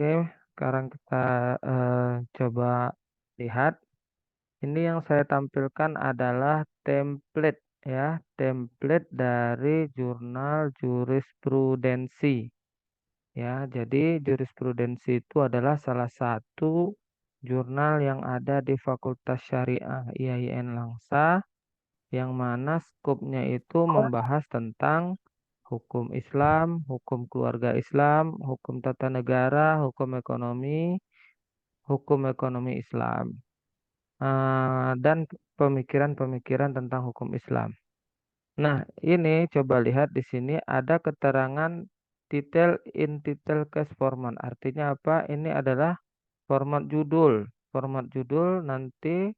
Oke, sekarang kita coba lihat. Ini yang saya tampilkan adalah template ya, template dari jurnal jurisprudensi. Ya, jadi jurisprudensi itu adalah salah satu jurnal yang ada di Fakultas Syariah IAIN Langsa, yang mana skupnya itu membahas tentang hukum Islam, hukum keluarga Islam, hukum tata negara, hukum ekonomi Islam, dan pemikiran-pemikiran tentang hukum Islam. Nah, ini coba lihat di sini ada keterangan detail in detail case format. Artinya apa? Ini adalah format judul. Format judul nanti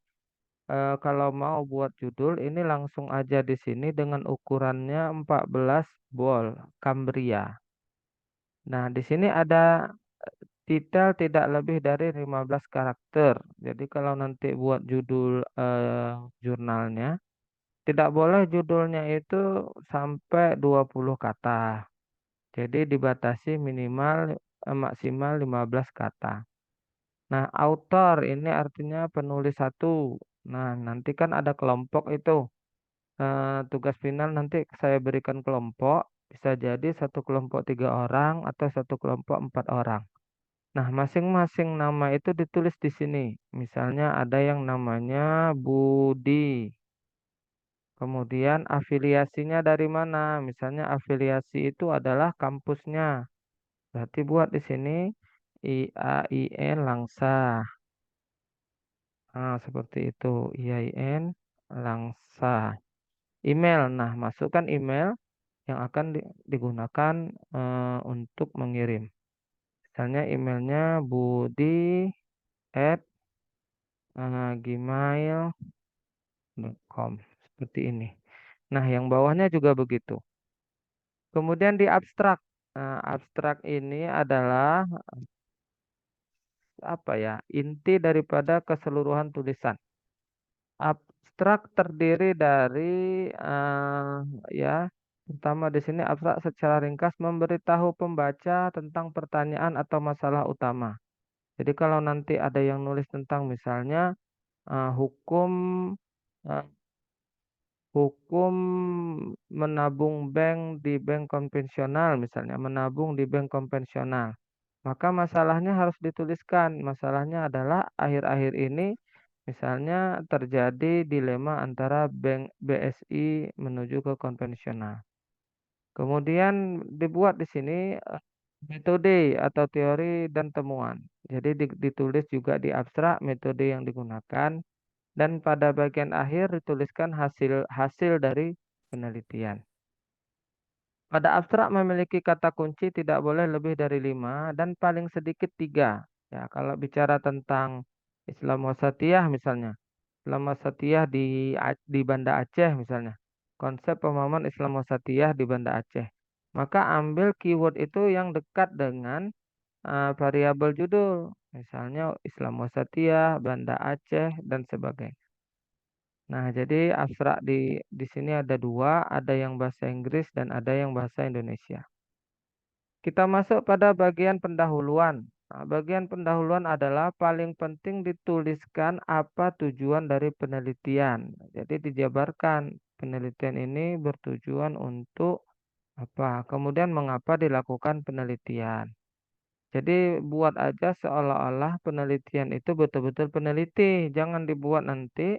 kalau mau buat judul ini langsung aja di sini dengan ukurannya 14 bol Cambria. Nah, di sini ada detail tidak lebih dari 15 karakter. Jadi kalau nanti buat judul jurnalnya, tidak boleh judulnya itu sampai 20 kata. Jadi dibatasi minimal maksimal 15 kata. Nah, author ini artinya penulis satu. Nah, nanti kan ada kelompok itu. Tugas final nanti saya berikan kelompok. Bisa jadi satu kelompok 3 orang atau satu kelompok 4 orang. Nah, masing-masing nama itu ditulis di sini. Misalnya ada yang namanya Budi. Kemudian afiliasinya dari mana? Misalnya afiliasi itu adalah kampusnya. Berarti buat di sini IAIN Langsa. Nah, seperti itu. IAIN Langsa. Email. Nah, masukkan email yang akan digunakan untuk mengirim. Misalnya emailnya budi@gmail.com. Seperti ini. Nah, yang bawahnya juga begitu. Kemudian di abstrak. Nah, abstrak ini adalah apa ya? Inti daripada keseluruhan tulisan. Abstrak terdiri dari ya, pertama di sini abstrak secara ringkas memberitahu pembaca tentang pertanyaan atau masalah utama. Jadi kalau nanti ada yang nulis tentang misalnya hukum eh, hukum menabung di bank konvensional, misalnya menabung di bank konvensional. Maka masalahnya harus dituliskan. Masalahnya adalah akhir-akhir ini misalnya terjadi dilema antara bank BSI menuju ke konvensional. Kemudian dibuat di sini metode atau teori dan temuan. Jadi ditulis juga di abstrak metode yang digunakan, dan pada bagian akhir dituliskan hasil hasil dari penelitian. Pada abstrak memiliki kata kunci tidak boleh lebih dari 5 dan paling sedikit 3. Ya, kalau bicara tentang Islam Wasatiyah misalnya, Islam Wasatiyah di Banda Aceh misalnya, konsep pemahaman Islam Wasatiyah di Banda Aceh. Maka ambil keyword itu yang dekat dengan variabel judul, misalnya Islam Wasatiyah, Banda Aceh dan sebagainya. Nah, jadi abstrak di sini ada dua, ada yang bahasa Inggris dan ada yang bahasa Indonesia. Kita masuk pada bagian pendahuluan. Nah, bagian pendahuluan adalah paling penting dituliskan apa tujuan dari penelitian. Jadi dijabarkan penelitian ini bertujuan untuk apa, kemudian mengapa dilakukan penelitian. Jadi buat aja seolah-olah penelitian itu betul-betul peneliti. Jangan dibuat nanti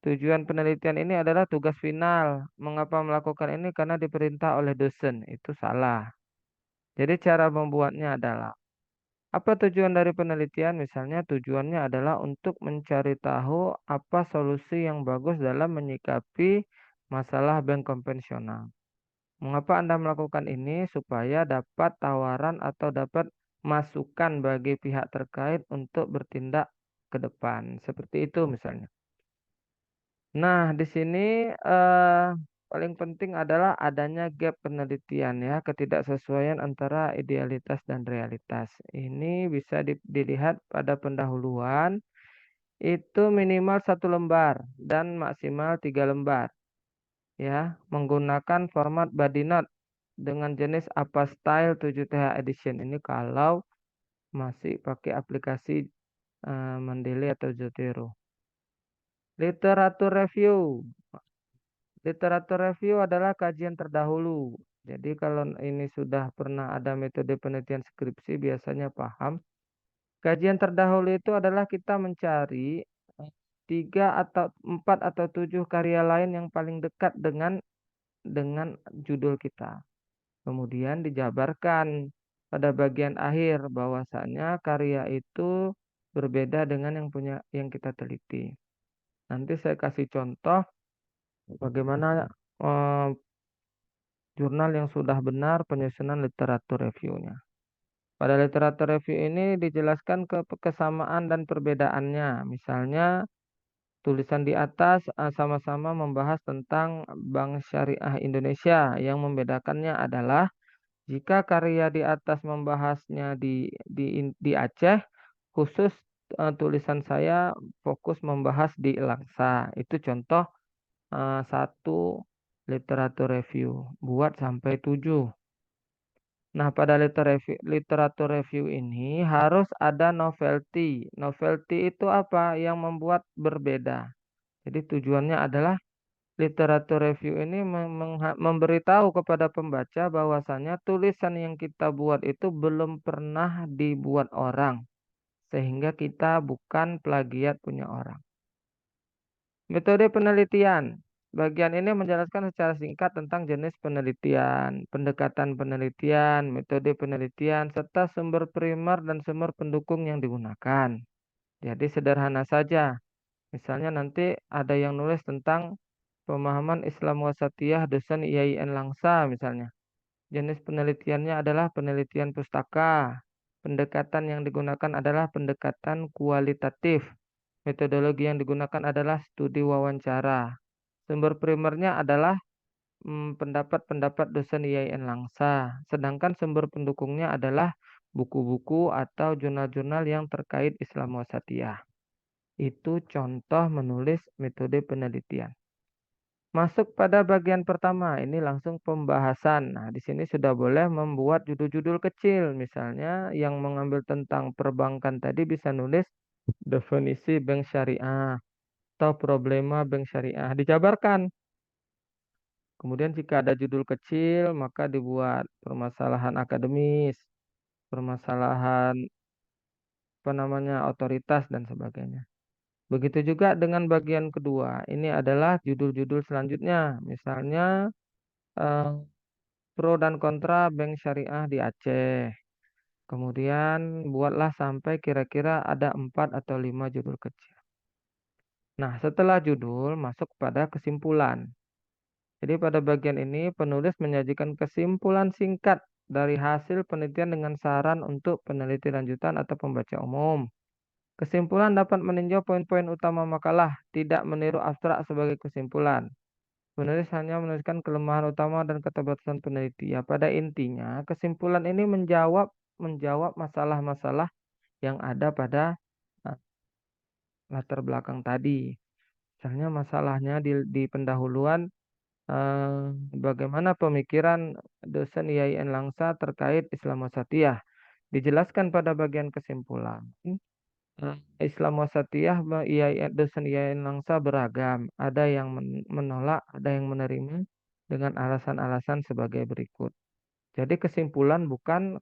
tujuan penelitian ini adalah tugas final. Mengapa melakukan ini? Karena diperintah oleh dosen. Itu salah. Jadi cara membuatnya adalah apa tujuan dari penelitian? Misalnya tujuannya adalah untuk mencari tahu apa solusi yang bagus dalam menyikapi masalah bank konvensional. Mengapa Anda melakukan ini? Supaya dapat tawaran atau dapat masukan bagi pihak terkait untuk bertindak ke depan. Seperti itu misalnya. Nah, di sini paling penting adalah adanya gap penelitian ya, ketidaksesuaian antara idealitas dan realitas. Ini bisa dilihat pada pendahuluan itu minimal 1 lembar dan maksimal 3 lembar ya, menggunakan format body note dengan jenis apa style 7TH edition. Ini kalau masih pakai aplikasi Mendeley atau Zotero. Literatur review. Literatur review adalah kajian terdahulu. Jadi kalau ini sudah pernah ada metode penelitian skripsi, biasanya paham. Kajian terdahulu itu adalah kita mencari tiga atau empat atau tujuh karya lain yang paling dekat dengan judul kita. Kemudian dijabarkan pada bagian akhir bahwasanya karya itu berbeda dengan yang kita teliti. Nanti saya kasih contoh bagaimana eh, jurnal yang sudah benar penyusunan literatur reviewnya. Pada literatur review ini dijelaskan kesamaan dan perbedaannya. Misalnya tulisan di atas sama-sama membahas tentang Bank Syariah Indonesia. Yang membedakannya adalah jika karya di atas membahasnya di Aceh, khusus tulisan saya fokus membahas di Langsa. Itu contoh satu literatur review. Buat sampai 7. Nah, pada literatur review ini harus ada novelty. Novelty itu apa? Yang membuat berbeda. Jadi tujuannya adalah literatur review ini memberitahu kepada pembaca bahwasanya tulisan yang kita buat itu belum pernah dibuat orang. Sehingga kita bukan plagiat punya orang. Metode penelitian. Bagian ini menjelaskan secara singkat tentang jenis penelitian, pendekatan penelitian, metode penelitian, serta sumber primer dan sumber pendukung yang digunakan. Jadi sederhana saja. Misalnya nanti ada yang nulis tentang pemahaman Islam Wasatiyah dosen IAIN Langsa misalnya. Jenis penelitiannya adalah penelitian pustaka. Pendekatan yang digunakan adalah pendekatan kualitatif. Metodologi yang digunakan adalah studi wawancara. Sumber primernya adalah pendapat-pendapat dosen IAIN Langsa. Sedangkan sumber pendukungnya adalah buku-buku atau jurnal-jurnal yang terkait Islam Wasatiyah. Itu contoh menulis metode penelitian. Masuk pada bagian pertama, ini langsung pembahasan. Nah, di sini sudah boleh membuat judul-judul kecil. Misalnya yang mengambil tentang perbankan tadi bisa nulis definisi bank syariah atau problema bank syariah. Dijabarkan. Kemudian jika ada judul kecil, maka dibuat permasalahan akademis, permasalahan apa namanya otoritas dan sebagainya. Begitu juga dengan bagian kedua. Ini adalah judul-judul selanjutnya. Misalnya eh, pro dan kontra bank syariah di Aceh. Kemudian buatlah sampai kira-kira ada 4 atau 5 judul kecil. Nah, setelah judul masuk pada kesimpulan. Jadi pada bagian ini penulis menyajikan kesimpulan singkat dari hasil penelitian dengan saran untuk peneliti lanjutan atau pembaca umum. Kesimpulan dapat meninjau poin-poin utama makalah, tidak meniru abstrak sebagai kesimpulan. Penulis hanya menuliskan kelemahan utama dan keterbatasan peneliti. Ya, pada intinya kesimpulan ini menjawab masalah-masalah yang ada pada eh, latar belakang tadi. Misalnya masalahnya di pendahuluan eh, bagaimana pemikiran dosen IAIN Langsa terkait Islam Wasatiyah. Dijelaskan pada bagian kesimpulan. Islam Wasatiyah IAIN, dosen IAIN Langsa beragam. Ada yang menolak, ada yang menerima dengan alasan-alasan sebagai berikut. Jadi kesimpulan bukan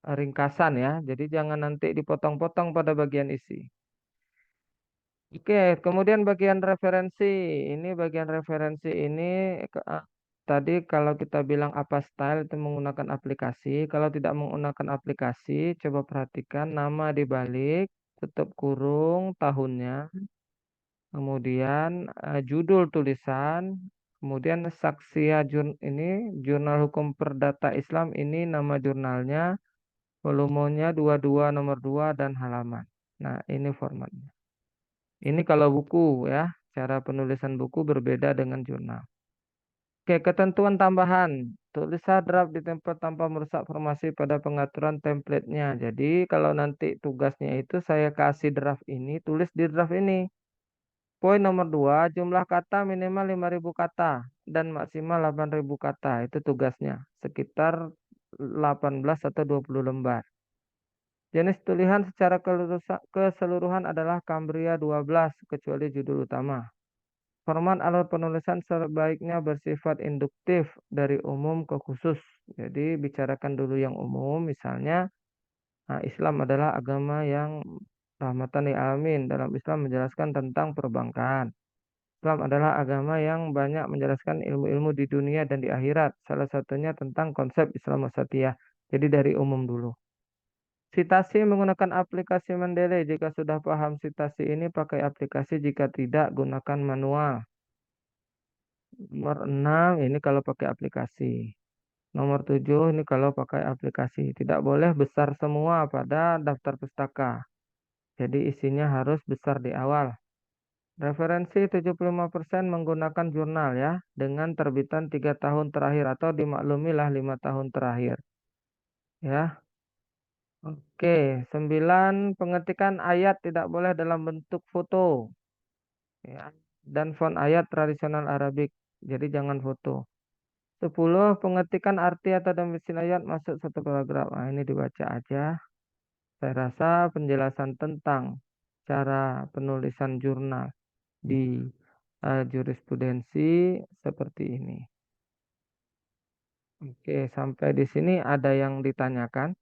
ringkasan ya. Jadi jangan nanti dipotong-potong pada bagian isi. Oke, kemudian bagian referensi. Ini bagian referensi ini tadi kalau kita bilang apa style itu menggunakan aplikasi. Kalau tidak menggunakan aplikasi, coba perhatikan nama dibalik, tutup kurung, tahunnya, kemudian judul tulisan, kemudian Saksia ini Jurnal Hukum Perdata Islam ini nama jurnalnya, volumenya 22 nomor 2 dan halaman. Nah, ini formatnya. Ini kalau buku ya, cara penulisan buku berbeda dengan jurnal. Oke, ketentuan tambahan. Tulislah draft di tempat tanpa merusak formasi pada pengaturan template-nya. Jadi kalau nanti tugasnya itu saya kasih draft ini, tulis di draft ini. Poin nomor 2, jumlah kata minimal 5.000 kata dan maksimal 8.000 kata. Itu tugasnya. Sekitar 18 atau 20 lembar. Jenis tulisan secara keseluruhan adalah Cambria 12, kecuali judul utama. Format alat penulisan sebaiknya bersifat induktif dari umum ke khusus. Jadi bicarakan dulu yang umum, misalnya Islam adalah agama yang rahmatan lil alamin. Dalam Islam menjelaskan tentang perbankan. Islam adalah agama yang banyak menjelaskan ilmu-ilmu di dunia dan di akhirat. Salah satunya tentang konsep Islam wasatiyah. Jadi dari umum dulu. Citasi menggunakan aplikasi Mendeley. Jika sudah paham citasi ini, pakai aplikasi. Jika tidak, gunakan manual. Nomor 6 ini kalau pakai aplikasi. Nomor 7 ini kalau pakai aplikasi. Tidak boleh besar semua pada daftar pustaka. Jadi isinya harus besar di awal. Referensi 75% menggunakan jurnal ya. Dengan terbitan 3 tahun terakhir atau dimaklumilah 5 tahun terakhir. Ya. Oke, 9 pengetikan ayat tidak boleh dalam bentuk foto. Ya. Dan font ayat tradisional Arabik. Jadi jangan foto. 10 pengetikan arti atau definisi ayat masuk satu paragraf. Nah, ini dibaca aja. Saya rasa penjelasan tentang cara penulisan jurnal di jurisprudensi seperti ini. Oke, sampai di sini ada yang ditanyakan?